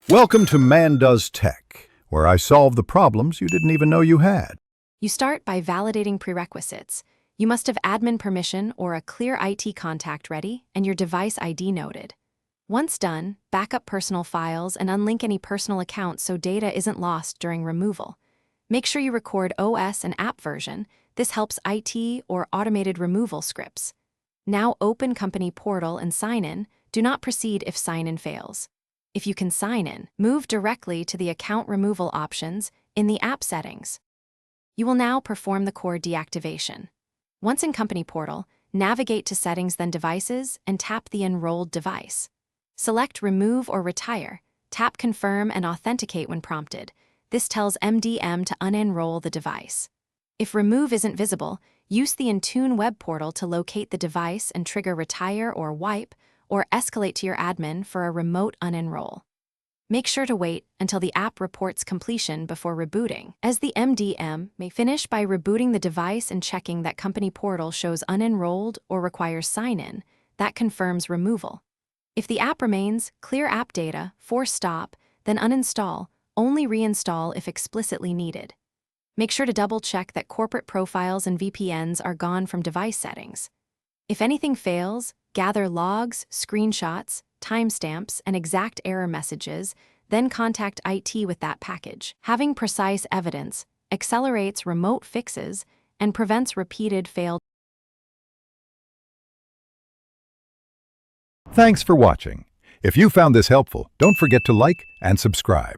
Welcome to Man Does Tech, where I solve the problems you didn't even know you had. You start by validating prerequisites. You must have admin permission or a clear IT contact ready and your device ID noted. Once done, back up personal files and unlink any personal accounts so data isn't lost during removal. Make sure you record OS and app version. This helps IT or automated removal scripts. Now open Company Portal and sign in. Do not proceed if sign-in fails. If you can sign in, move directly to the account removal options in the app settings. You will now perform the core deactivation. Once in Company Portal, navigate to Settings then Devices and tap the enrolled device. Select Remove or Retire. Tap Confirm and Authenticate when prompted. This tells MDM to unenroll the device. If Remove isn't visible, use the Intune web portal to locate the device and trigger Retire or Wipe, or escalate to your admin for a remote unenroll. Make sure to wait until the app reports completion before rebooting, as the MDM may finish by rebooting the device and checking that Company Portal shows unenrolled or requires sign-in. That confirms removal. If the app remains, clear app data, force stop, then uninstall, only reinstall if explicitly needed. Make sure to double-check that corporate profiles and VPNs are gone from device settings. If anything fails, gather logs, screenshots, timestamps, and exact error messages, then contact IT with that package. Having precise evidence accelerates remote fixes and prevents repeated failed. Thanks for watching. If you found this helpful, don't forget to like and subscribe.